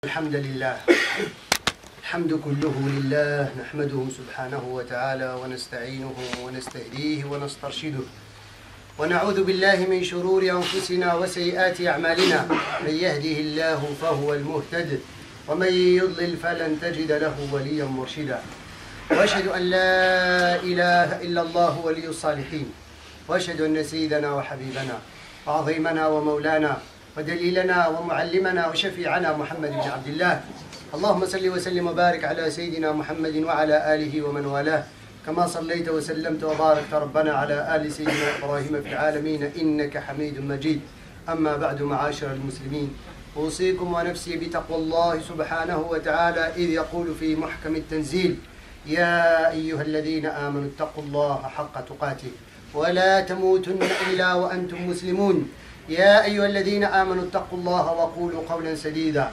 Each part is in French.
الحمد لله، الحمد كله لله، نحمده سبحانه وتعالى ونستعينه ونستهديه ونسترشده، ونعوذ بالله من شرور أنفسنا وسيئات أعمالنا. من يهده الله فهو المهتد، ومن يضلل فلن تجد له وليا مرشدا. وأشهد أن لا إله إلا الله ولي الصالحين، وأشهد أن سيدنا وحبيبنا وعظيمنا ومولانا ودليلنا ومعلمنا وشفيعنا محمد بن عبد الله، اللهم صل وسلم وبارك على سيدنا محمد وعلى آله ومن والاه، كما صليت وسلمت وباركت ربنا على آل سيدنا إبراهيم في العالمين إنك حميد مجيد. أما بعد، معاشر المسلمين، أوصيكم ونفسي بتقوى الله سبحانه وتعالى، إذ يقول في محكم التنزيل: يا أيها الذين آمنوا اتقوا الله حق تقاته ولا تموتن إلا وأنتم مسلمون. يا أيها الذين آمنوا اتقوا الله وقولوا قولا سديدا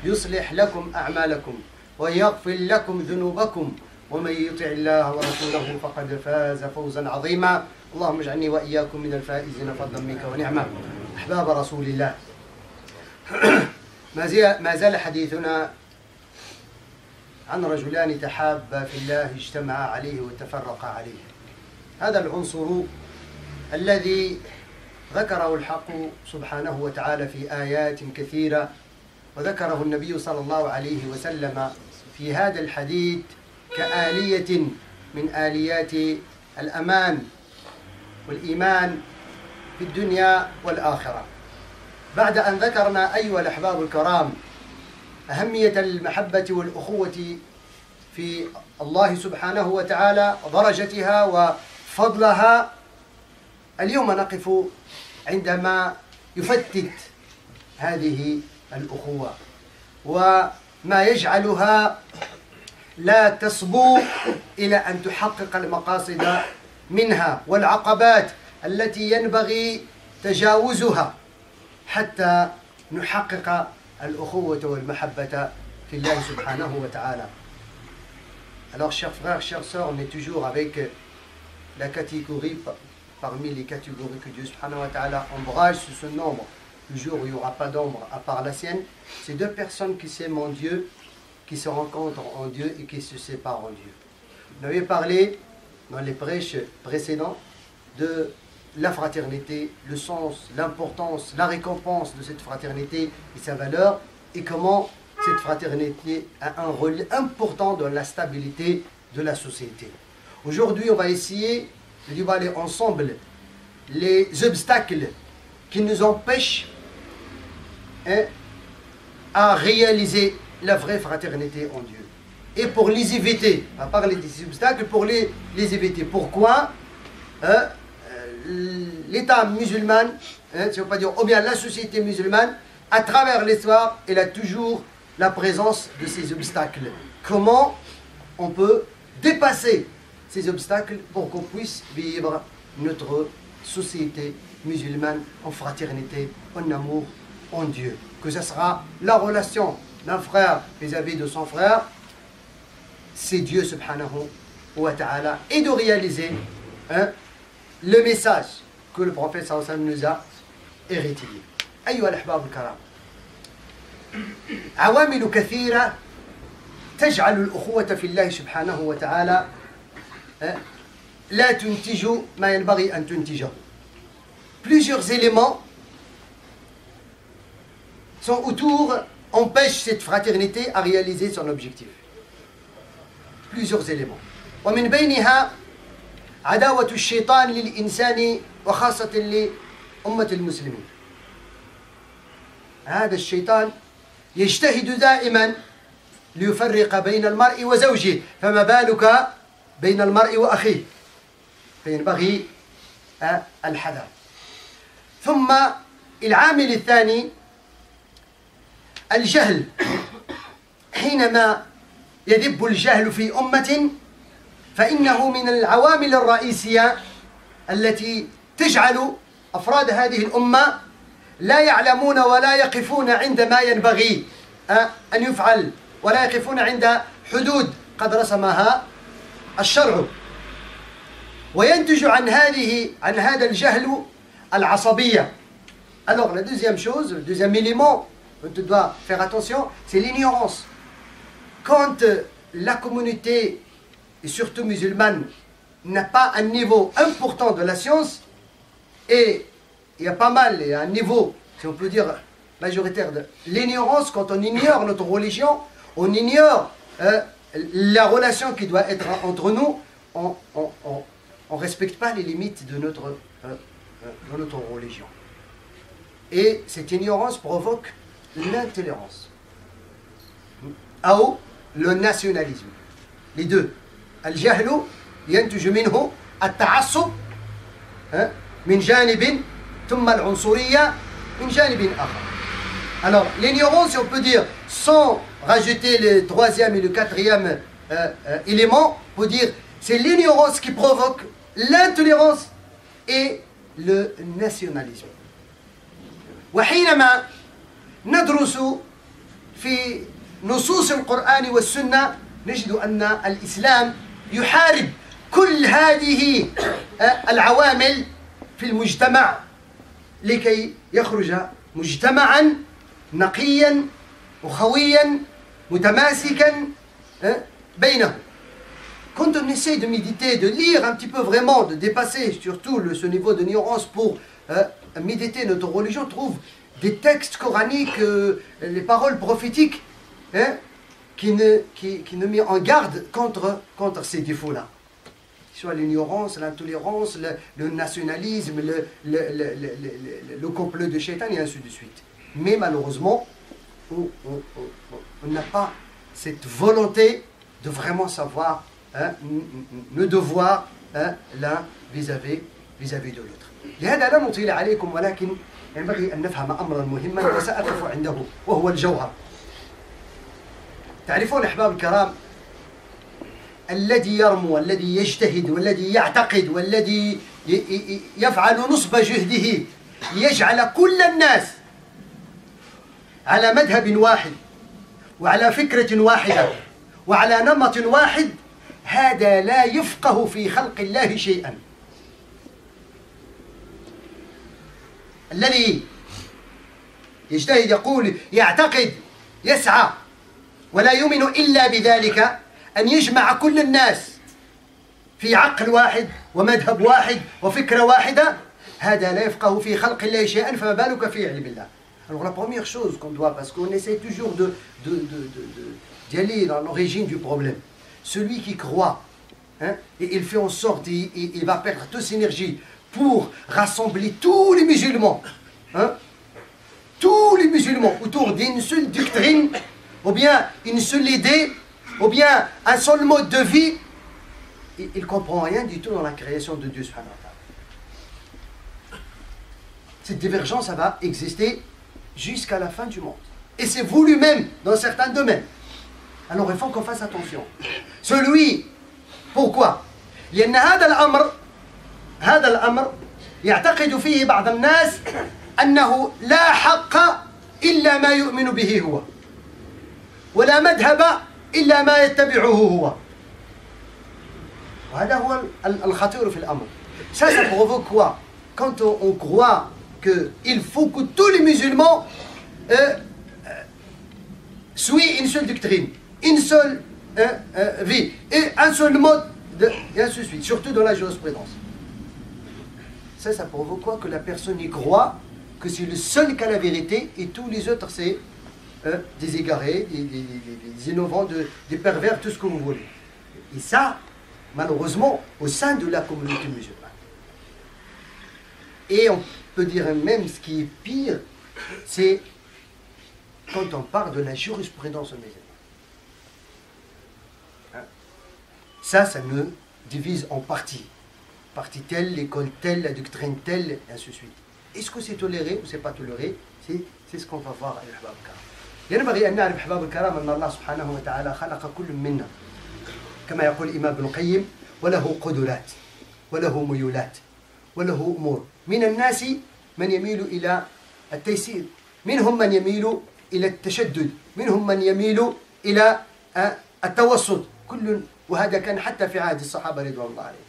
يصلح لكم أعمالكم ويغفر لكم ذنوبكم، ومن يطع الله ورسوله فقد فاز فوزا عظيما. اللهم اجعلني وإياكم من الفائزين فضلا منك ونعمة. أحباب رسول الله، ما زال حديثنا عن رجلان تحابا في الله اجتمعا عليه وتفرقا عليه. هذا العنصر الذي ذكره الحق سبحانه وتعالى في آيات كثيرة، وذكره النبي صلى الله عليه وسلم في هذا الحديث كآلية من آليات الأمان والإيمان في الدنيا والآخرة. بعد أن ذكرنا أيها الأحباب الكرام أهمية المحبة والأخوة في الله سبحانه وتعالى، درجتها وفضلها، اليوم نقف عندما يفتت هذه الأخوة وما يجعلها لا تصبو إلى أن تحقق المقاصد منها، والعقبات التي ينبغي تجاوزها حتى نحقق الأخوة والمحبة في الله سبحانه وتعالى. Alors, chers frères, chers sœurs, on est toujours avec la catégorie parmi les catégories que Dieu subhanahu wa ta'ala ombrage sous ce nombre. Le jour où il n'y aura pas d'ombre à part la sienne, c'est deux personnes qui s'aiment en Dieu, qui se rencontrent en Dieu et qui se séparent en Dieu. On avait parlé dans les prêches précédents de la fraternité, le sens, l'importance, la récompense de cette fraternité et sa valeur, et comment cette fraternité a un rôle important dans la stabilité de la société. Aujourd'hui, on va essayer de déballer ensemble les obstacles qui nous empêchent à réaliser la vraie fraternité en Dieu. Et pour les éviter, on va parler des obstacles pour les éviter. Pourquoi l'État musulman, si on peut dire, ou bien la société musulmane, à travers l'histoire, elle a toujours la présence de ces obstacles. Comment on peut dépasser ces obstacles pour qu'on puisse vivre notre société musulmane en fraternité, en amour, en Dieu. Que ce sera la relation d'un frère vis-à-vis de son frère, c'est Dieu subhanahu wa ta'ala, et de réaliser le message que le prophète sallallahu alayhi wa sallam nous a hérité. أيها الأحباب الكرام، عوامل كثيرة تجعل الأخوة في الله سبحانه وتعالى لا تنتج ما ينبغي أن تنتجه. Plusieurs éléments sont autour, empêchent cette fraternité à réaliser son objectif. Plusieurs éléments. ومن بينها عداوة الشيطان للإنسان وخاصة لأمة المسلمين. هذا الشيطان يجتهد دائما ليفرق بين المرء وزوجه، فما بالك بين المرء وأخيه، فينبغي الحذر. ثم العامل الثاني الجهل. حينما يدب الجهل في أمة فإنه من العوامل الرئيسية التي تجعل أفراد هذه الأمة لا يعلمون ولا يقفون عند ما ينبغي أن يفعل، ولا يقفون عند حدود قد رسمها الشرع، وينتج عن هذا الجهل العصبية. Alors la deuxième chose, le deuxième élément on doit faire attention, c'est l'ignorance. Quand la communauté, et surtout musulmane, n'a pas un niveau important de la science, et il y a pas mal, il y a un niveau, si on peut dire, majoritaire de l'ignorance, quand on ignore notre religion, on ignore la relation qui doit être entre nous, on ne respecte pas les limites de notre religion. Et cette ignorance provoque l'intolérance. Ou le nationalisme. Les deux. Al-jahlu yantuju minhu at-ta'assub min janibin thumma al-unsuriyya min janibin akhar. Alors, l'ignorance, si on peut dire, sans rajouter le troisième et le quatrième élément, pour dire, c'est l'ignorance qui provoque l'intolérance et le nationalisme. وحينما ندرس في نصوص القرآن والسنة نجد أن الإسلام يحارب كل هذه العوامل في المجتمع لكي يخرج مجتمعا نقيا أخويا متماسكا بينه. Quand on essaie de méditer, de lire un petit peu vraiment, de dépasser surtout ce niveau de ignorance pour méditer notre religion, on trouve des textes coraniques, les paroles prophétiques, qui nous mettent en garde contre ces défauts-là. Soit l'ignorance, l'intolérance, le nationalisme, le complot de Shaitan et ainsi de suite. Mais malheureusement, on n'a pas cette volonté de vraiment savoir le devoir l'un vis-à-vis de l'autre. لهذا لا نطيل عليكم ولكن ينبغي أن نفهم أمرا مهما وسأقف عنده وهو الجوهر. تعرفون أحباب الكرام الذي يرمو والذي يجتهد والذي يعتقد والذي يفعل نصب جهده ليجعل كل الناس على مذهب واحد وعلى فكرة واحدة وعلى نمط واحد، هذا لا يفقه في خلق الله شيئا. الذي يجتهد يقول يعتقد يسعى ولا يؤمن إلا بذلك أن يجمع كل الناس في عقل واحد ومذهب واحد وفكرة واحدة، هذا لا يفقه في خلق الله شيئا، فما بالك في علم الله. Alors la première chose qu'on doit, parce qu'on essaie toujours d'y aller dans l'origine du problème, celui qui croit, et il fait en sorte, il va perdre toute son énergie pour rassembler tous les musulmans, autour d'une seule doctrine, ou bien une seule idée, ou bien un seul mode de vie, il ne comprend rien du tout dans la création de Dieu subhanahu wa ta'ala. Cette divergence, ça va exister jusqu'à la fin du monde. Et c'est voulu même dans certains domaines. Alors il faut qu'on fasse attention. Celui, pourquoi? لأن هذا الأمر يعتقد فيه بعض الناس أنه لا حق إلا ما يؤمن به هو ولا مذهب إلا ما يتبعه هو. وهذا هو الخطير في الأمر. Ça provoque quoi? Quand on croit qu'il faut que tous les musulmans suivent une seule doctrine, une seule vie, et un seul mode, et ainsi de suite, surtout dans la jurisprudence. Ça provoque quoi? Que la personne y croit que c'est le seul qui a la vérité et tous les autres c'est des égarés, des innovants, des pervers, tout ce que vous voulez. Et ça, malheureusement, au sein de la communauté musulmane. Et on peut dire même ce qui est pire, c'est quand on parle de la jurisprudence musulmane. Ça nous divise en parties. Partie telle, l'école telle, la doctrine telle, et ainsi de suite. Est-ce que c'est toléré ou c'est pas toléré? C'est ce qu'on va voir avec Ahbab al-Karam. ينبغي أن نعرف أحباب الكرام أن الله سبحانه وتعالى خلق كل منا كما يقول الإمام ابن القيم وله قدرات وله ميولات وله أمور. من الناس من يميل إلى التيسير، منهم من يميل إلى التشدد، منهم من يميل إلى التوسط، كل وهذا كان حتى في عهد الصحابة رضوان الله عليهم.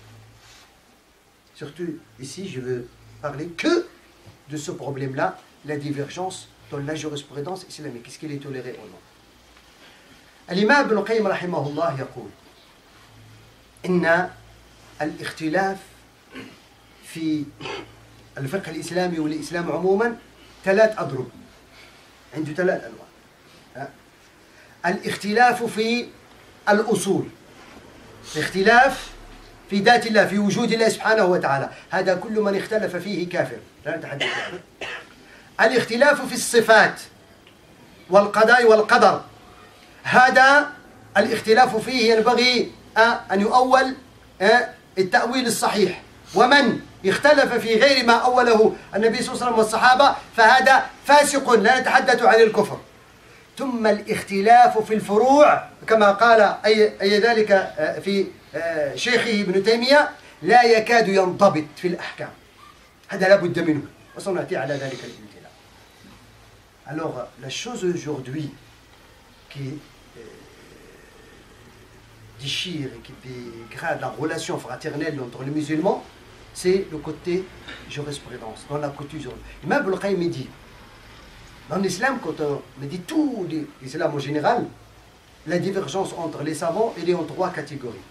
Surtout ici, je veux parler que de ce problème-là, la divergence dans la jurisprudence islamique. Est-ce qu'il est toléré ou non? الإمام ابن القيم رحمه الله يقول إن الاختلاف في الفقه الإسلامي والإسلام عموما 3 أضرب. عنده 3 أنواع. الاختلاف في الأصول، اختلاف في ذات الله، في وجود الله سبحانه وتعالى، هذا كل من اختلف فيه كافر، لا نتحدث عنه. الاختلاف في الصفات والقضاء والقدر، هذا الاختلاف فيه ينبغي أن يؤول التأويل الصحيح، ومن اختلف في غير ما أوله النبي صلى الله عليه وسلم والصحابة فهذا فاسق، لا نتحدث عن الكفر. ثم الاختلاف في الفروع كما قال أي ذلك في شيخه ابن تيمية لا يكاد ينضبط في الأحكام، هذا لا بد منه، وسنأتي على ذلك الامتلاء. Alors la chose aujourd'hui qui déchire et qui dégrade la relation fraternelle entre les musulmans, c'est le côté jurisprudence, dans la côté jurisprudence. Imam Ibn Qayyim dit, dans l'islam, quand on dit tout l'islam en général, la divergence entre les savants, elle est en 3 catégories.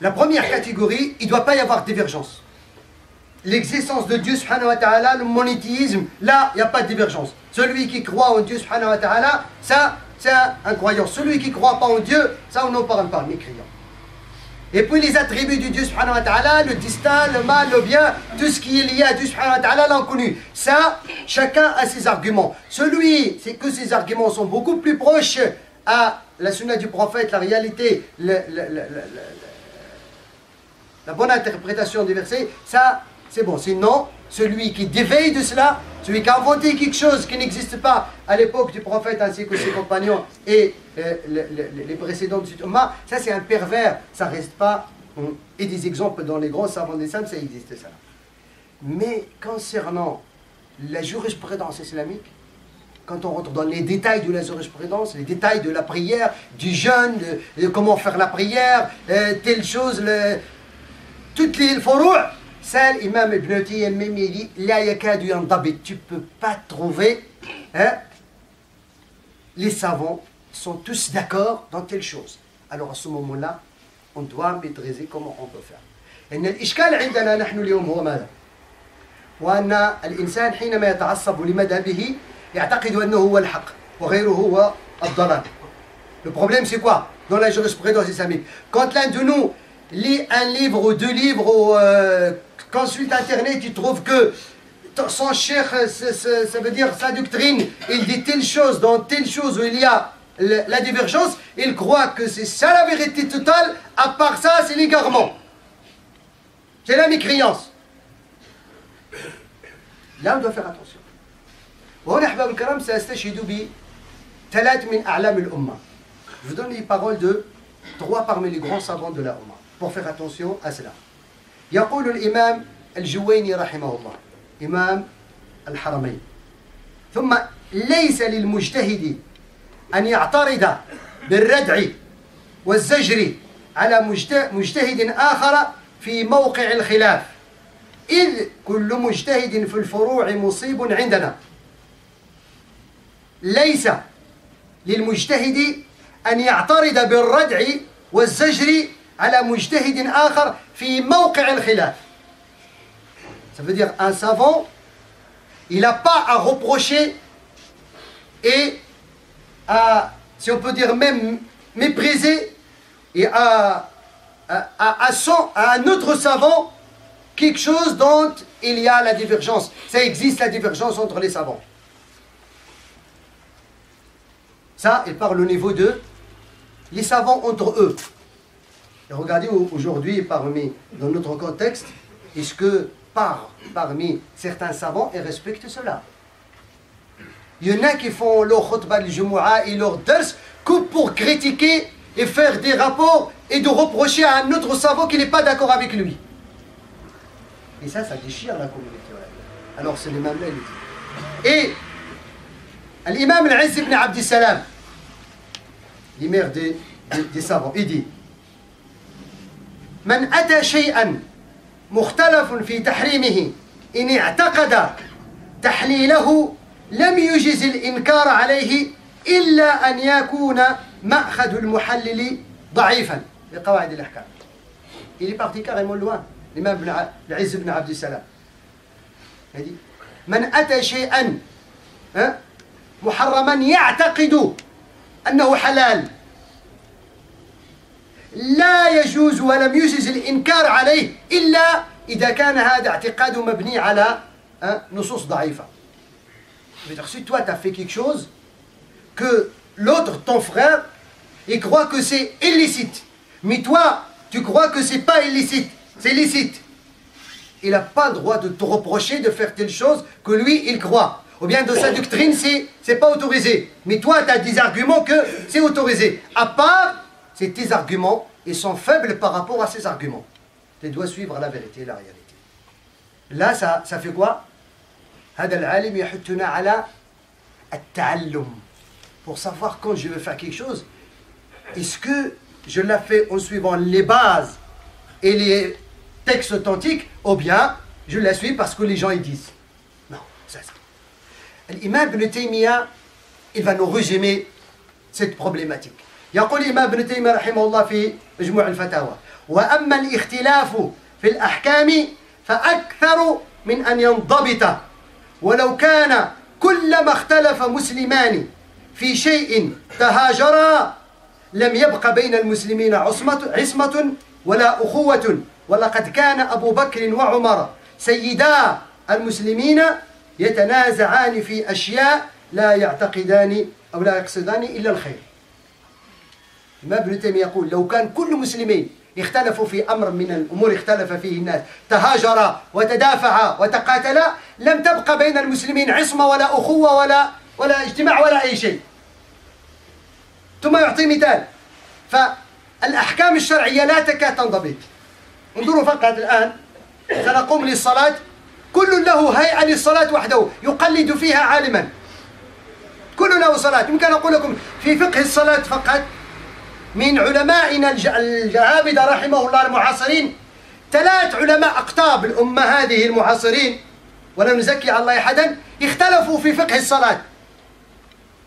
La première catégorie, il ne doit pas y avoir de divergence. L'existence de Dieu subhanahu wa ta'ala, le monothéisme, là, il n'y a pas de divergence. Celui qui croit en Dieu subhanahu wa ta'ala, ça, c'est un croyant. Celui qui ne croit pas en Dieu, ça, on n'en parle pas, les croyants. Et puis les attributs du Dieu subhanahu wa ta'ala, le destin, le mal, le bien, tout ce qui est lié à Dieu subhanahu wa ta'ala, l'inconnu. Ça, chacun a ses arguments. Celui, c'est que ses arguments sont beaucoup plus proches à la sunna du prophète, la réalité, la bonne interprétation des versets, ça, c'est bon. Sinon, celui qui déveille de cela, celui qui a inventé quelque chose qui n'existe pas à l'époque du prophète ainsi que ses compagnons et les précédents de cet umma, ça c'est un pervers, ça reste pas. Et des exemples dans les grands savants des saints, ça existe ça. Mais concernant la jurisprudence islamique, quand on rentre dans les détails de la jurisprudence, les détails de la prière, du jeûne, de comment faire la prière, telle chose, toutes les furu', ça l'imam Ibn Taymiyya même dit la yakadu yandabit, tu peux pas trouver, les savants sont tous d'accord dans telle chose. Alors à ce moment-là, on doit maîtriser comment on peut faire. إن الإشكال عندنا نحن اليوم هو ماذا؟ وأن الإنسان حينما يتعصب لمذهبه يعتقد أنه هو الحق وغيره هو الضلال. Le problème c'est quoi? Dans la jurisprudence islamique, quand l'un de nous lit un livre ou 2 livres ou consulte internet, il trouve que son cheikh, ça veut dire sa doctrine, il dit telle chose dans telle chose où il y a la divergence, il croit que c'est ça la vérité totale, à part ça c'est l'égarement, c'est la mécréance. Là on doit faire attention. وهنا أحباب الكرام سأستشهد ب3 من أعلام الأمة. Je vous donne les paroles de 3 parmi les grands savants de la Ummah pour faire attention à cela. يقول الإمام الجويني رحمه الله إمام الحرمين ثم ليس للمجتهد أن يعترض بالردع والزجر على مجتهد آخر في موقع الخلاف إذ كل مجتهد في الفروع مصيب عندنا. ليس للمجتهد أن يعترض بالردع والزجر على مجتهد آخر في موقع الخلاف. Ça veut dire un savant, il n'a pas à reprocher et à, si on peut dire même mépriser et à un autre savant quelque chose dont il y a la divergence. Ça existe la divergence entre les savants. Ça, il parle au niveau de les savants entre eux. Et regardez aujourd'hui, dans notre contexte, est-ce que parmi certains savants, ils respectent cela? Il y en a qui font leur khutbah al-jumu'ah et leur dars que pour critiquer et faire des rapports et de reprocher à un autre savant qui n'est pas d'accord avec lui. Et ça déchire la communauté. Alors c'est l'imam là, il dit. Et l'imam al-Izz ibn Abd Salam, l'imam des savants, il dit من أتى شيئا مختلف في تحريمه إن اعتقد تحليله لم يجز الإنكار عليه إلا أن يكون مأخذ المحلل ضعيفا لقواعد الأحكام. Il est parti carrément loin. الإمام العز بن عبد السلام. من أتى شيئا محرما يعتقد أنه حلال لا يجوز ولم يجز الإنكار عليه إلا إذا كان هذا اعتقاد مبني على نصوص ضعيفة. Si toi tu as fait quelque chose que l'autre, ton frère, il croit que c'est illicite, mais toi tu crois que c'est pas illicite, c'est licite. Il n'a pas le droit de te reprocher de faire telle chose que lui il croit. Ou bien de sa doctrine c'est pas autorisé. Mais toi tu as des arguments que c'est autorisé. À part, c'est tes arguments, ils sont faibles par rapport à ces arguments. Tu dois suivre la vérité et la réalité. Là ça fait quoi? هذا العالم يحثنا على التعلم. Pour savoir quand je veux faire quelque chose, est-ce que je la fais en suivant les bases et les textes authentiques, ou bien je la suis parce que les gens y disent. Non, c'est ça. L'imam Ibn Taymiyyah, il va nous résumer cette problématique. يقول الإمام ابن تيمية رحمه الله في مجموع الفتاوى: وأما الاختلاف في الأحكام فأكثر من أن ينضبط، ولو كان كلما اختلف مسلمان في شيء تهاجرا لم يبق بين المسلمين عصمة ولا أخوة، ولقد كان أبو بكر وعمر سيدا المسلمين يتنازعان في أشياء لا يعتقدان أو لا يقصدان إلا الخير. الإمام ابن تيمية يقول لو كان كل مسلمين اختلفوا في أمر من الأمور اختلف فيه الناس، تهاجرا وتدافعا وتقاتلا، لم تبقى بين المسلمين عصمة ولا أخوة ولا اجتماع ولا أي شيء. ثم يعطي مثال: فالأحكام الشرعية لا تكاد تنضبط. انظروا فقط الآن سنقوم للصلاة، كل له هيئة للصلاة وحده يقلد فيها عالما، كل له صلاة. يمكن أن أقول لكم في فقه الصلاة فقط من علمائنا الجهابذة رحمه الله المعاصرين 3 علماء أقطاب الأمة هذه المعاصرين، ولا نزكي على الله أحدا، اختلفوا في فقه الصلاة.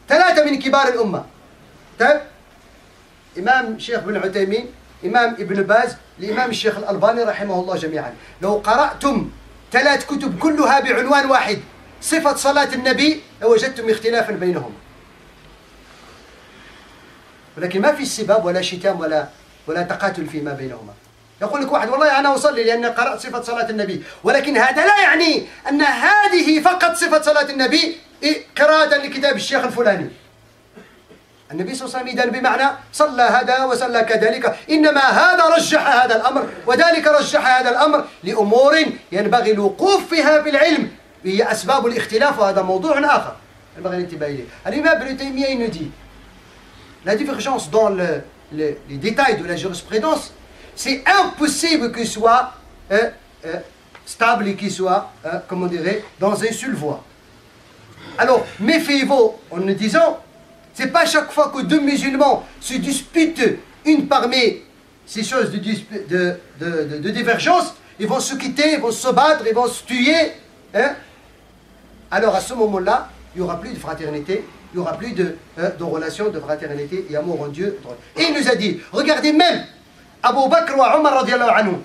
3 من كبار الأمة. طيب، إمام الشيخ بن عثيمين، إمام ابن باز، الإمام الشيخ الألباني رحمه الله جميعا. لو قرأتم 3 كتب كلها بعنوان واحد صفة صلاة النبي لوجدتم اختلافا بينهم. ولكن ما في سباب ولا شتام ولا تقاتل فيما بينهما. يقول لك واحد والله أنا أصلي لأن قرأت صفة صلاة النبي، ولكن هذا لا يعني أن هذه فقط صفة صلاة النبي قراءة لكتاب الشيخ الفلاني. النبي صلى الله عليه وسلم إذن بمعنى صلى هذا وصلى كذلك، إنما هذا رجح هذا الأمر وذلك رجح هذا الأمر لأمور ينبغي الوقوف فيها في العلم، هي أسباب الاختلاف، وهذا موضوع آخر ينبغي الانتباه إليه. الإمام ابن تيمية nous dit la divergence dans les détails de la jurisprudence, c'est impossible qu'il soit stable et qu'il soit, comment on dirait, dans une seule voie. Alors, méfiez-vous en nous disant, c'est pas chaque fois que 2 musulmans se disputent une parmi ces choses de divergence, ils vont se quitter, ils vont se battre, ils vont se tuer. Hein? Alors à ce moment-là, il n'y aura plus de fraternité, il n'y aura plus de relations de fraternité et amour en Dieu. Et il nous a dit, regardez même Abu Bakr wa Omar radiallahu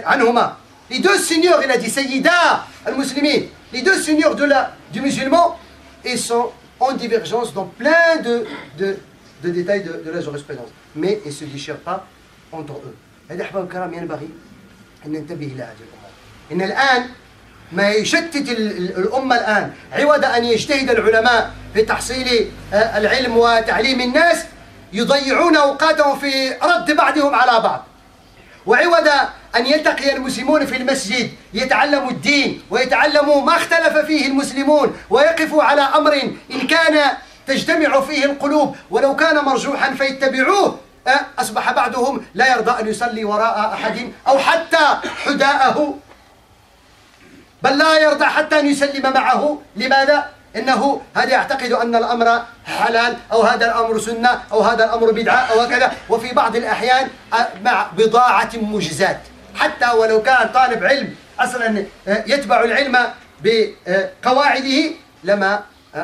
anhuma, les 2 seigneurs, il a dit Sayyida al-Muslimin, les 2 seigneurs du musulman, ils sont en divergence dans plein de détails de la jurisprudence. Mais ils ne se déchirent pas entre eux. هذا أحباب الكرام ينبغي أن ننتبه إلى هذه الأمور. إن الآن ما يشتت الأمة الآن، عوض أن يجتهد العلماء في تحصيل العلم وتعليم الناس، يضيعون أوقاتهم في رد بعضهم على بعض. وعوض أن يلتقي المسلمون في المسجد يتعلموا الدين ويتعلموا ما اختلف فيه المسلمون ويقفوا على أمر إن كان تجتمع فيه القلوب ولو كان مرجوحا فيتبعوه، أصبح بعضهم لا يرضى أن يصلي وراء أحد أو حتى حداءه، بل لا يرضى حتى أن يسلم معه. لماذا؟ إنه هذا يعتقد أن الأمر حلال أو هذا الأمر سنة أو هذا الأمر بدعة أو هكذا. وفي بعض الأحيان مع بضاعة مجزات، حتى ولو كان طالب علم أصلا يتبع العلم بقواعده لما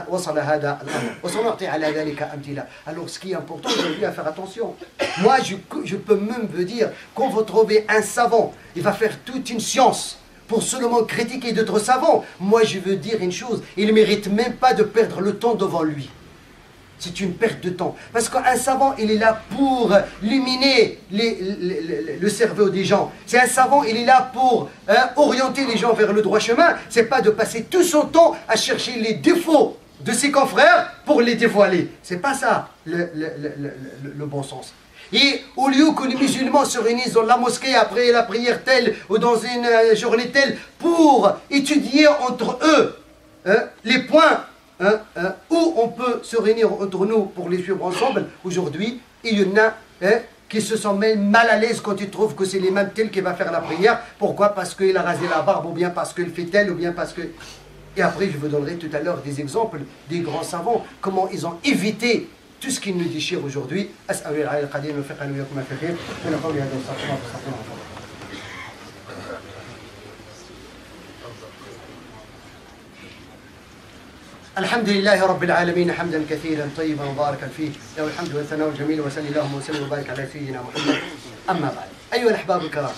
وصل هذا الأمر وسنعطي على ذلك أمثلة. Alors ce qui est important aujourd'hui à faire attention. Moi je peux même vous dire quand vous trouvez un savant, il va faire toute une science pour seulement critiquer d'autres savants. Moi je veux dire une chose, il ne mérite même pas de perdre le temps devant lui. C'est une perte de temps. Parce qu'un savant, il est là pour illuminer le cerveau des gens. C'est un savant, il est là pour orienter les gens vers le droit chemin. C'est pas de passer tout son temps à chercher les défauts de ses confrères pour les dévoiler. C'est pas ça le bon sens. Et au lieu que les musulmans se réunissent dans la mosquée après la prière telle ou dans une journée telle pour étudier entre eux les points où on peut se réunir entre nous pour les suivre ensemble, aujourd'hui, il y en a qui se sentent même mal à l'aise quand ils trouvent que c'est l'imam tel qui va faire la prière. Pourquoi? Parce qu'il a rasé la barbe, ou bien parce qu'il fait tel, ou bien parce que... Et après, je vous donnerai tout à l'heure des exemples des grands savants, comment ils ont évité tout ce qui nous déchire aujourd'hui. الحمد لله رب العالمين حمدا كثيرا طيبا مباركا فيه له الحمد والثناء الجميل وصلى اللهم وسلم وبارك على سيدنا محمد. أما بعد أيها الأحباب الكرام،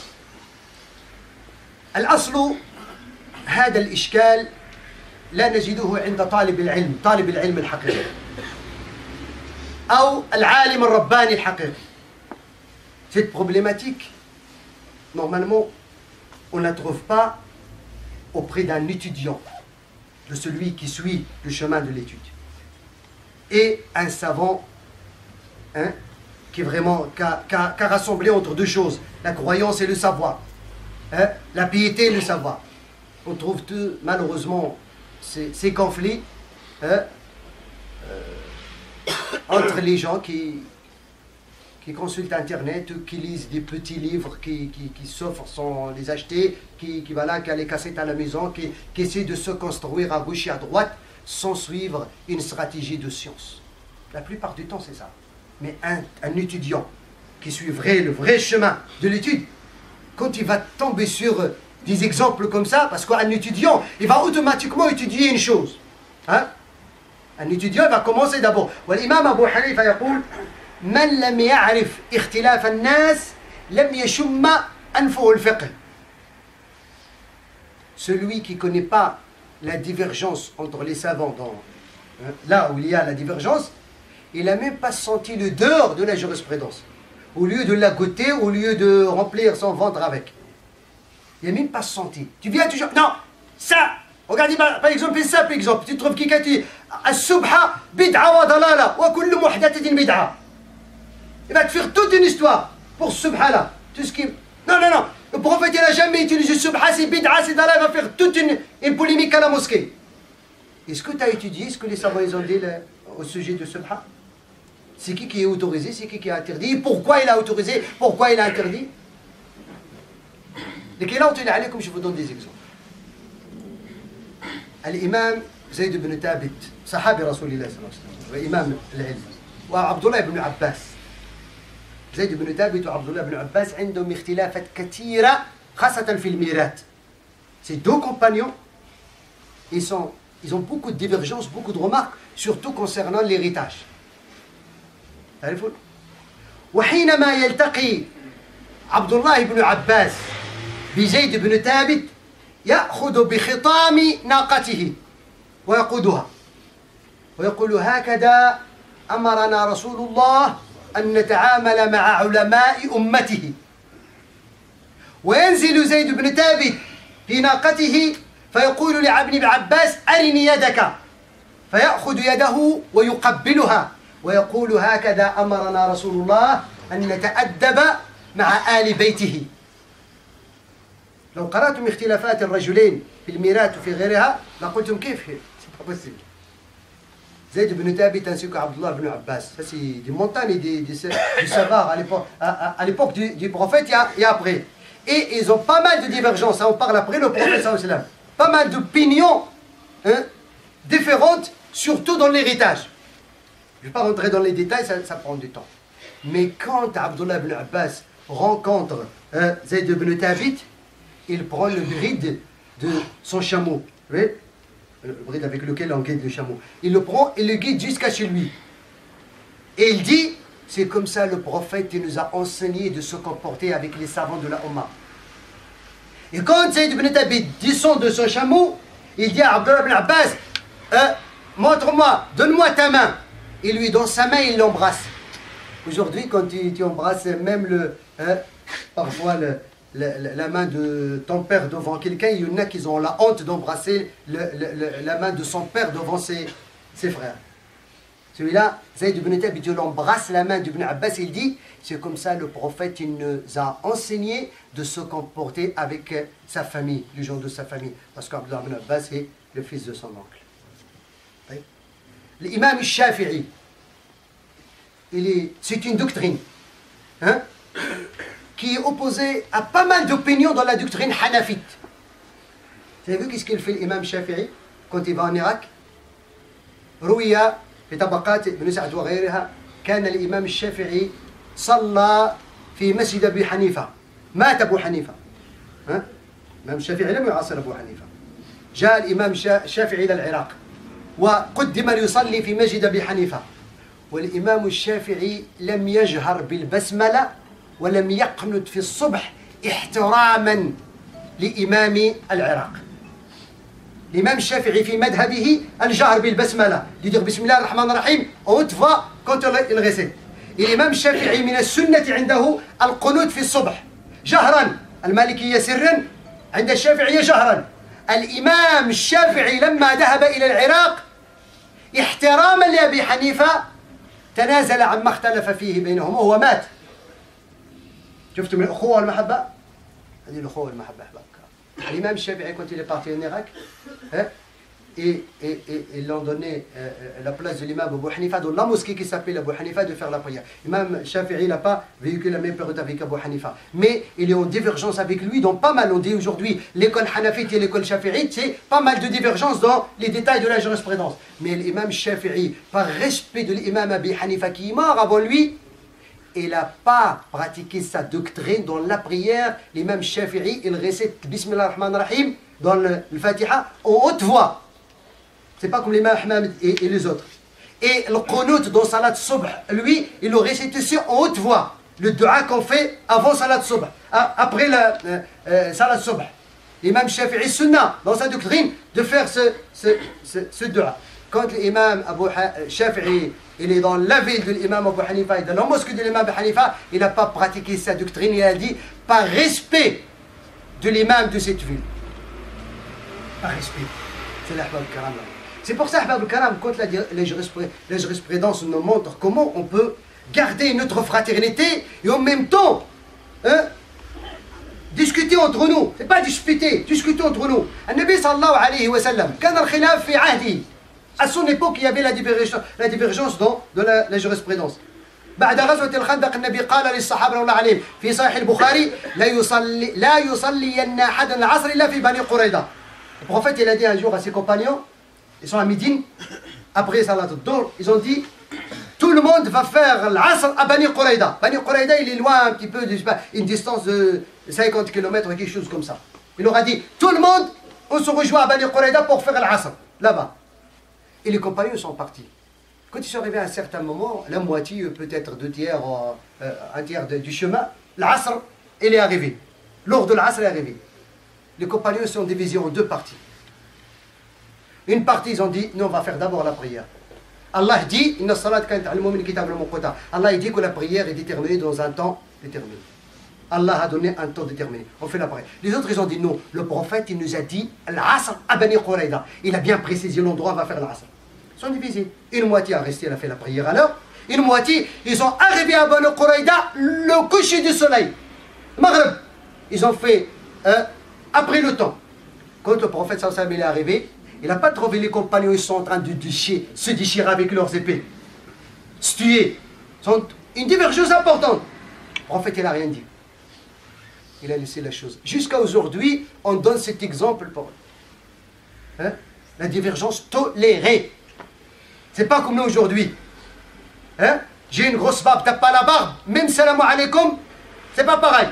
الأصل هذا الإشكال لا نجده عند طالب العلم الحقيقي أو العالم الرباني الحقيقي. Cette problématique, normalement, on ne la trouve pas auprès d'un étudiant, de celui qui suit le chemin de l'étude. Et un savant qui vraiment a rassemblé entre deux choses, la croyance et le savoir, la piété et le savoir. On trouve malheureusement ces conflits entre les gens qui consultent Internet, qui lisent des petits livres qui s'offrent sans les acheter, qui a les cassettes à la maison, qui essaient de se construire à gauche et à droite sans suivre une stratégie de science. La plupart du temps, c'est ça. Mais un étudiant qui suit le vrai chemin de l'étude, quand il va tomber sur des exemples comme ça, parce qu'un étudiant, il va automatiquement étudier une chose. Un étudiant, il va commencer d'abord. L'imam Abu Hanifa يقول من لم يعرف اختلاف الناس لم يشم أنفه الفقه. Celui qui ne connaît pas la divergence entre les savants, là où il y a la divergence, il n'a même pas senti le dehors de la jurisprudence. Au lieu de la goûter, au lieu de remplir son ventre avec. Il n'a même pas senti. Tu viens toujours... Non, ça. Regardez par exemple un simple exemple. Tu trouves quelqu'un qui dit As-subha bid'a wa dalala wa kullu muhdathatin bid'a. Il va te faire toute une histoire pour ce subha là. Tout ce qui... Non. Le prophète il n'a jamais utilisé subha, c'est bid'a, c'est dalala. Il va faire toute une polémique à la mosquée. Est-ce que tu as étudié ce que les savants ont dit au sujet de subha? C'est qui est autorisé, c'est qui est interdit? Pourquoi il a autorisé? Pourquoi il a interdit? Je vous donne des exemples. الإمام زيد بن ثابت صحابي رسول الله صلى الله عليه وسلم وإمام العلم وعبد الله بن عباس. زيد بن ثابت وعبد الله بن عباس عندهم اختلافات كثيرة خاصة في الميراث. Ces deux compagnons, ils ont beaucoup de divergences, beaucoup de remarques, surtout concernant l'héritage. تعرفون؟ وحينما يلتقي عبد الله بن عباس بزيد بن ثابت يأخذ بخطام ناقته ويقودها ويقول هكذا أمرنا رسول الله أن نتعامل مع علماء أمته. وينزل زيد بن ثابت في ناقته فيقول لابن عباس أرني يدك فيأخذ يده ويقبلها ويقول هكذا أمرنا رسول الله أن نتأدب مع آل بيته. لو قرأتم اختلافات الرجلين في الميراث وفي غيرها لقلتم كيف c'est pas possible. Zayd ibn Thabit ainsi qu'Abdullah ibn Abbas, ça c'est des montagnes du savoir à l'époque du prophète et après. Et ils ont pas mal de divergences, on parle après le prophète sallallahu alayhi wa sallam. Pas mal d'opinions différentes, surtout dans l'héritage. Je ne vais pas rentrer dans les détails, ça prend du temps. Mais quand Abdullah ibn Abbas rencontre Zayd ibn Thabit, il prend le bride de son chameau. Oui? le bride avec lequel on guide le chameau. Il le prend et le guide jusqu'à chez lui. Et il dit, c'est comme ça le prophète il nous a enseigné de se comporter avec les savants de la Ummah. Et quand Zayd ibn Thabit descend de son chameau, il dit à Abdullah ibn Abbas, montre-moi, donne-moi ta main. Il lui donne sa main et il l'embrasse. Aujourd'hui, quand tu embrasses même parfois la main de ton père devant quelqu'un, il y en a qui ont la honte d'embrasser la main de son père devant ses frères. Celui-là, Zayd ibn Thabit, il embrasse la main d'Ibn Abbas et il dit, c'est comme ça le prophète il nous a enseigné de se comporter avec sa famille, les gens de sa famille. Parce qu'Abdullah ibn Abbas est le fils de son oncle. L'imam Shafi'i, c'est une doctrine qui est opposée à pas mal d'opinions dans la doctrine hanafite. Vous avez vu qu'est-ce qu'il fait l'imam Shafi'i quand il va en Irak? Rouya في طبقات ابن سعد وغيرها كان الإمام الشافعي صلى في مسجد أبي حنيفة مات أبو حنيفة الإمام الشافعي لم يعاصر أبو حنيفة جاء الإمام الشافعي إلى العراق وقدم ليصلي في مسجد أبي حنيفة والإمام الشافعي لم يجهر بالبسملة ولم يقنت في الصبح احتراما لإمام العراق. L'imam Shafi'i في مذهبه الجهر بالبسملة يدير بسم الله الرحمن الرحيم haute voix quand il récite. Et l'imam Shafi'i من السنة عنده القنوت في الصبح جهرا المالكية سرا عند الشافعية جهرا. الإمام الشافعي لما ذهب إلى العراق احتراما لأبي حنيفة تنازل عما اختلف فيه بينهم وهو مات. شفتم الأخوة والمحبة؟ هذه الأخوة والمحبة أحباب. L'imam Shafi'i, quand il est parti en Irak, et ils l'ont donné la place de l'imam Abu Hanifa dans la mosquée qui s'appelle Abu Hanifa de faire la prière. L'imam Shafi'i n'a pas vécu la même période avec Abu Hanifa. Mais il est en divergence avec lui dans pas mal. On dit aujourd'hui l'école hanafite et l'école shafi'ite, c'est pas mal de divergences dans les détails de la jurisprudence. Mais l'imam Shafi'i, par respect de l'imam Abi Hanifa qui est mort avant lui, il n'a pas pratiqué sa doctrine dans la prière. L'imam Shafi'i, il récite Bismillah ar-Rahman ar-Rahim dans le Fatiha en haute voix. C'est pas comme l'imam Ahmad et les autres. Et le qunut dans Salat Subh, lui, il le récite aussi en haute voix. Le dua qu'on fait avant Salat Subh, après Salat Subh. L'imam Shafi'i sunna dans sa doctrine de faire ce dua. Quand l'imam Abu Shafi'i il est dans la ville de l'imam Abu Hanifa et dans la mosquée de l'imam Abu Hanifa, il n'a pas pratiqué sa doctrine, il a dit par respect de l'imam de cette ville. Par respect. C'est l'ahbab al-karam. C'est pour ça, ahbab al-karam, quand la jurisprudence nous montre comment on peut garder notre fraternité et en même temps discuter entre nous. C'est pas discuter, discuter entre nous. An-Nabi sallallahu alayhi wa sallam, kana al-khilaf fi ahdi. À son époque, il y avait la divergence dans la jurisprudence. بعد غزوة الخندق النبي قال للصحابة رضي الله عليهم في صحيح البخاري لا يصلين أحد العصر إلا في بني قريظة. Le prophète il a dit un jour à ses compagnons, ils sont à Médine, après Salat al-Dohr, ils ont dit tout le monde va faire l'Asr à Bani Quraïda. Bani Quraïda il est loin un petit peu, une distance de 50 km ou quelque chose comme ça. Il leur a dit tout le monde, on se rejoint à Bani Quraïda pour faire l'Asr là-bas. Et les compagnons sont partis. Quand ils sont arrivés à un certain moment, la moitié, peut-être deux tiers, un tiers du chemin, l'Asr, il est arrivé. L'heure de l'Asr est arrivé. Les compagnons sont divisés en deux parties. Une partie, ils ont dit, nous on va faire d'abord la prière. Allah dit, Allah dit que la prière est déterminée dans un temps déterminé. Allah a donné un temps déterminé. On fait la prière. Les autres, ils ont dit non. Le prophète, il nous a dit l'Asr à Bani Quraïda. Il a bien précisé l'endroit où on va faire l'Asr. Ils sont divisés. Une moitié a resté, elle a fait la prière à l'heure. Une moitié, ils sont arrivés à Bani Quraïda le coucher du soleil. Maghreb. Ils ont fait après le temps. Quand le prophète sallallahu alayhi wa sallam est arrivé, il n'a pas trouvé les compagnons, ils sont en train de se déchirer avec leurs épées. Se tuer. Une divergence importante. Le prophète, il n'a rien dit. Il a laissé la chose. Jusqu'à aujourd'hui, on donne cet exemple pour la divergence tolérée. C'est pas comme nous aujourd'hui. J'ai une grosse barbe, t'as pas la barbe, même salam alaikum, c'est pas pareil.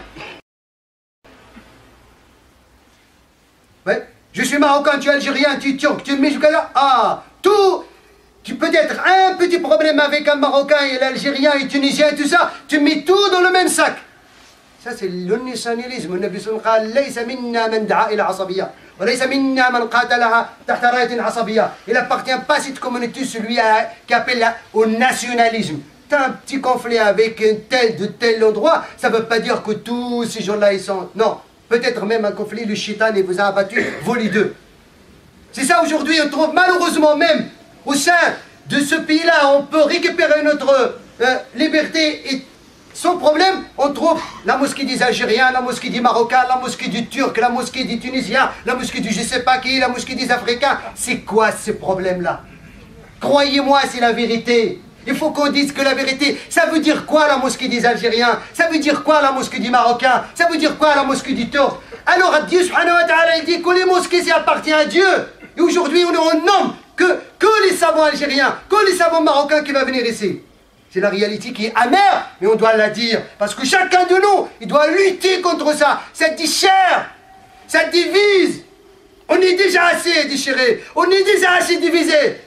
Ouais. Je suis marocain, tu es algérien, tu es turc, tu es musulman. Ah, tout. Tu peux être un petit problème avec un Marocain et l'Algérien et Tunisien et tout ça, tu mets tout dans le même sac. Ça c'est le nationalisme. Le Nabi sallallahu alayhi wa sallam dit: "Laysa minna man da'a ila asabiyya, wa laysa minna man qatalaha tahta rayatin asabiyya." Il n'appartient pas à cette communauté celui qui appelle au nationalisme. T'as un petit conflit avec un tel de tel endroit, ça ne veut pas dire que tous ces gens-là ils sont. Non, peut-être même un conflit, le shaitan il vous a abattu, vous les deux. C'est ça aujourd'hui, on trouve malheureusement même au sein de ce pays-là, on peut récupérer notre liberté et sans problème, on trouve la mosquée des Algériens, la mosquée des Marocains, la mosquée du Turc, la mosquée des Tunisiens, la mosquée du je sais pas qui, la mosquée des Africains. C'est quoi ces problèmes-là? Croyez-moi, c'est la vérité. Il faut qu'on dise que la vérité, ça veut dire quoi la mosquée des Algériens? Ça veut dire quoi la mosquée des Marocains? Ça veut dire quoi la mosquée du Turc? Alors Dieu subhanahu wa ta'ala, il dit que les mosquées, ça appartient à Dieu. Et aujourd'hui, on nomme que les savants algériens, que les savants marocains qui vont venir ici. C'est la réalité qui est amère, mais on doit la dire. Parce que chacun de nous, il doit lutter contre ça. Ça déchire, ça divise. On est déjà assez déchiré, on est déjà assez divisé.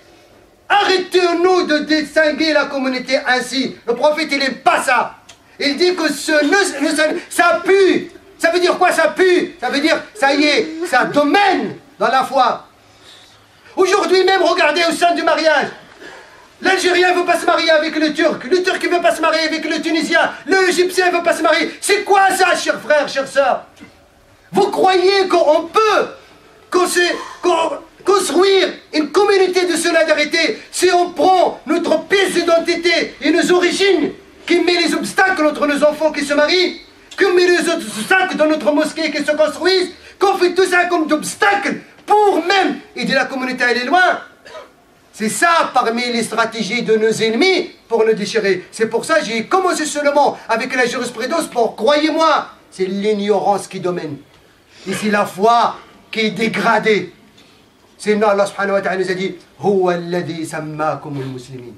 Arrêtez-nous de distinguer la communauté ainsi. Le prophète, il n'aime pas ça. Il dit que ça pue. Ça veut dire quoi, ça pue? Ça veut dire, ça y est, ça domine dans la foi. Aujourd'hui même, regardez au sein du mariage. L'Algérien ne veut pas se marier avec le Turc ne veut pas se marier avec le Tunisien, l'Égyptien ne veut pas se marier. C'est quoi ça, chers frères, chères sœurs? Vous croyez qu'on peut construire une communauté de solidarité si on prend notre pièce d'identité et nos origines, qui met les obstacles entre nos enfants qui se marient, qui met les obstacles dans notre mosquée qui se construisent, qu'on fait tout ça comme d'obstacles pour même aider la communauté à aller loin? C'est ça parmi les stratégies de nos ennemis pour nous déchirer. C'est pour ça que j'ai commencé seulement avec la jurisprudence pour, croyez-moi, c'est l'ignorance qui domine. Et c'est la foi qui est dégradée. Sinon Allah subhanahu wa ta'ala nous a dit: Huwa alladhi sammakumul muslimin.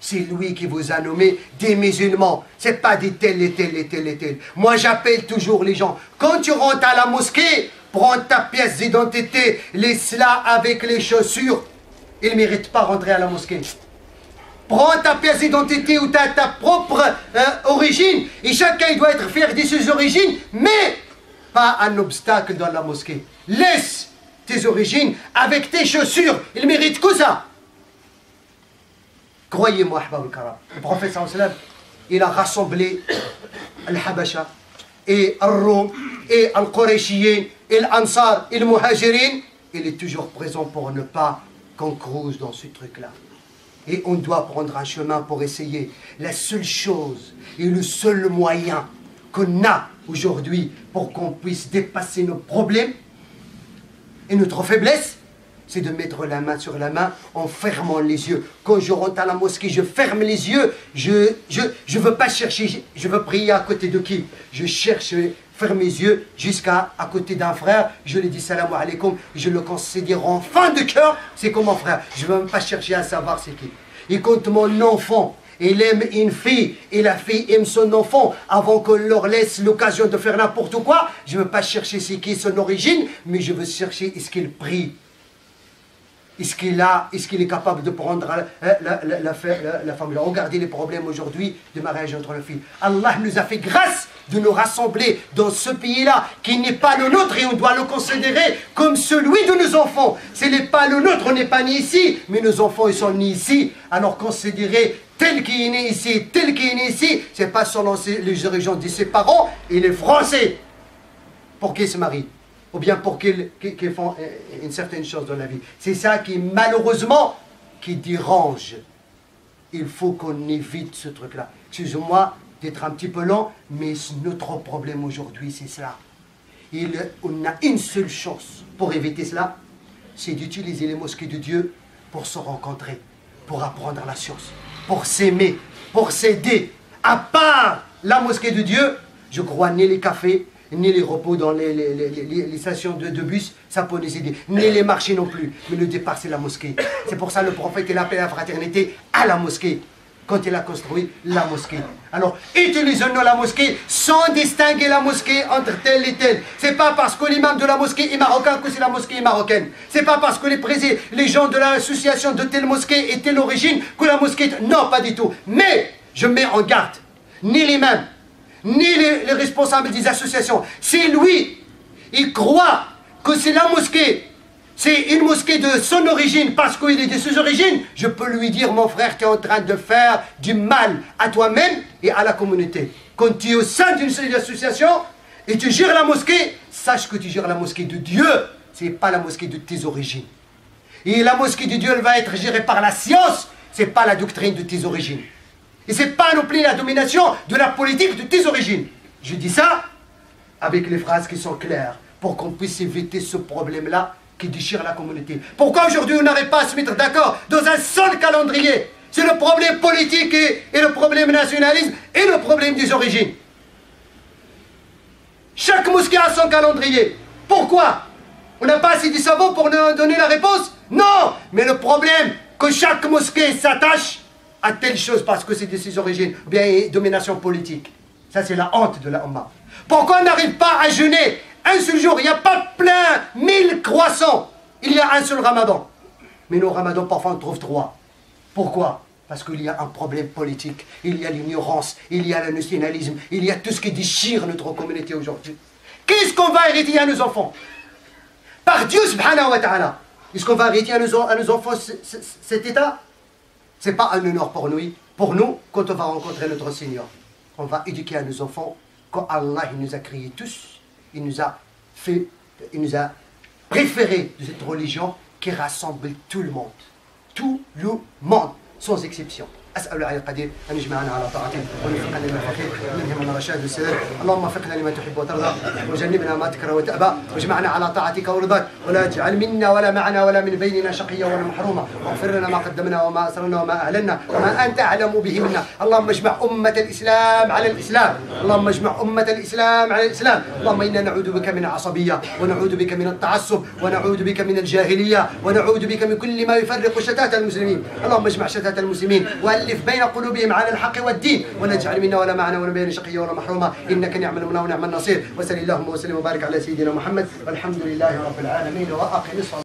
C'est lui qui vous a nommé des musulmans. C'est pas des tels et tels et tels et tels. Moi j'appelle toujours les gens. Quand tu rentres à la mosquée, prends ta pièce d'identité, laisse-la avec les chaussures. Il ne mérite pas rentrer à la mosquée. Prends ta pièce d'identité ou ta propre origine. Et chacun il doit être fier de ses origines, mais pas un obstacle dans la mosquée. Laisse tes origines avec tes chaussures. Il mérite que ça. Croyez-moi, le prophète sallallahu alayhi wa sallam, il a rassemblé Al-Habasha et Al-Rum et Al-Qurayshiyin et Al-Ansar et Al-Muhajirin. Il est toujours présent pour ne pas qu'on crouse dans ce truc-là. Et on doit prendre un chemin pour essayer. La seule chose et le seul moyen qu'on a aujourd'hui pour qu'on puisse dépasser nos problèmes et notre faiblesse, c'est de mettre la main sur la main en fermant les yeux. Quand je rentre à la mosquée, je ferme les yeux. Je veux pas chercher, je veux prier à côté de qui? Je cherche, ferme mes yeux jusqu'à côté d'un frère. Je lui dis salam alaikum. Je le considère en fin de cœur, c'est comme mon frère. Je ne veux même pas chercher à savoir c'est qui. Et quand mon enfant, il aime une fille et la fille aime son enfant, avant qu'on leur laisse l'occasion de faire n'importe quoi, je ne veux pas chercher c'est qui son origine, mais je veux chercher est-ce qu'il prie. Est-ce qu'il est capable de prendre la femme? Regardez les problèmes aujourd'hui de mariage entre les filles. Allah nous a fait grâce de nous rassembler dans ce pays-là, qui n'est pas le nôtre, et on doit le considérer comme celui de nos enfants. Ce n'est pas le nôtre, on n'est pas né ici, mais nos enfants ils sont nés ici. Alors considérer tel qui est né ici, tel qui est né ici, c'est pas selon les origines de ses parents, il est français pour qu'ils se marient. Ou bien pour qu'ils font une certaine chose dans la vie. C'est ça qui, malheureusement, qui dérange. Il faut qu'on évite ce truc-là. Excusez-moi d'être un petit peu lent, mais notre problème aujourd'hui, c'est cela. On a une seule chance pour éviter cela, c'est d'utiliser les mosquées de Dieu pour se rencontrer, pour apprendre la science, pour s'aimer, pour s'aider. À part la mosquée de Dieu, je crois ni les cafés, ni les repos dans les stations de bus, ça peut nous aider. Ni les marchés non plus. Mais le départ, c'est la mosquée. C'est pour ça que le prophète il appelle la fraternité à la mosquée. quand il a construit la mosquée. Alors, utilisons-nous la mosquée sans distinguer la mosquée entre tel et tel. C'est pas parce que l'imam de la mosquée est marocain que c'est la mosquée est marocaine. C'est pas parce que les gens de l'association de telle mosquée et telle origine que la mosquée est... Non, pas du tout. Mais, je mets en garde, ni l'imam, ni les responsables des associations. Si lui, il croit que c'est la mosquée, c'est une mosquée de son origine parce qu'il est de ses origines, je peux lui dire, mon frère, tu es en train de faire du mal à toi-même et à la communauté. Quand tu es au sein d'une association et tu gères la mosquée, sache que tu gères la mosquée de Dieu, ce n'est pas la mosquée de tes origines. Et la mosquée de Dieu, elle va être gérée par la science, ce n'est pas la doctrine de tes origines. Et ce n'est pas non plus la domination de la politique de tes origines. Je dis ça avec les phrases qui sont claires, pour qu'on puisse éviter ce problème-là qui déchire la communauté. Pourquoi aujourd'hui on n'arrive pas à se mettre d'accord dans un seul calendrier? C'est le problème politique et le problème nationalisme et le problème des origines. Chaque mosquée a son calendrier. Pourquoi? On n'a pas assez de savants pour nous donner la réponse? Non. Mais le problème, que chaque mosquée s'attache à telle chose parce que c'est de ses origines, ou bien domination politique. Ça c'est la honte de la Ummah. Pourquoi on n'arrive pas à jeûner un seul jour? Il n'y a pas plein 1000 croissants. Il y a un seul ramadan. Mais nos ramadans, parfois, on trouve 3. Pourquoi? Parce qu'il y a un problème politique. Il y a l'ignorance. Il y a le nationalisme. Il y a tout ce qui déchire notre communauté aujourd'hui. Qu'est-ce qu'on va hériter à nos enfants? Par Dieu, subhanahu wa ta'ala. Est-ce qu'on va hériter à nos enfants cet état? Ce n'est pas un honneur pour nous, quand on va rencontrer notre Seigneur. On va éduquer à nos enfants quand Allah il nous a créés tous. Il nous a préféré de cette religion qui rassemble tout le monde. Tout le monde, sans exception. أسأل الله القدير أن يجمعنا على طاعته ونوفقنا لما فيه ومنهم الرشاد والسداد اللهم وفقنا لما تحب وترضى وجنبنا ما تكره وتأبى واجمعنا على طاعتك ورضاك ولا تجعل منا ولا معنا ولا من بيننا شقيا ولا محروما واغفر لنا ما قدمنا وما أسررنا وما أعلنا وما أنت أعلم به منا اللهم اجمع أمة الإسلام على الإسلام اللهم اجمع أمة الإسلام على الإسلام اللهم إنا نعوذ بك من العصبية ونعوذ بك من التعصب ونعوذ بك من الجاهلية ونعوذ بك من كل ما يفرق شتات المسلمين اللهم اجمع شتات المسلمين وألف بين قلوبهم على الحق والدين ونجعل منا ولا معنا ولا بين شقيا ولا محروما إنك نعم المولى ونعم النصير وصل اللهم وسلم وبارك على سيدنا محمد والحمد لله رب العالمين وأقم الصلاة